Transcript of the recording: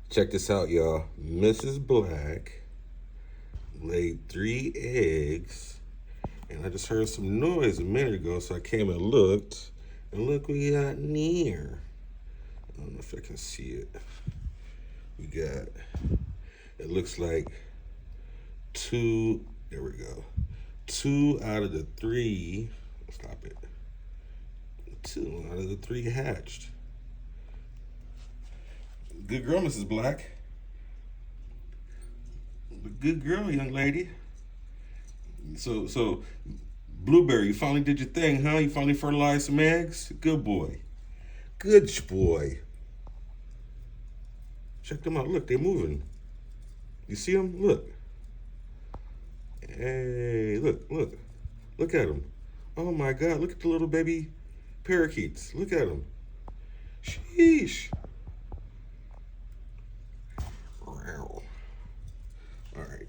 Check this out, y'all. Mrs. Black laid 3 eggs, and I just heard some noise a minute ago, so I came and looked, and look what we got near. I don't know if I can see it. We got, it looks like 2, there we go. 2 out of the 3, stop it. 2 out of the 3 hatched. Good girl, Mrs. Black. Good girl, young lady. So, Blueberry, you finally did your thing, huh? You finally fertilized some eggs? Good boy. Good boy. Check them out. Look, they're moving. You see them? Look. Hey, look. Look at them. Oh my God, look at the little baby parakeets. Look at them. Sheesh. All right.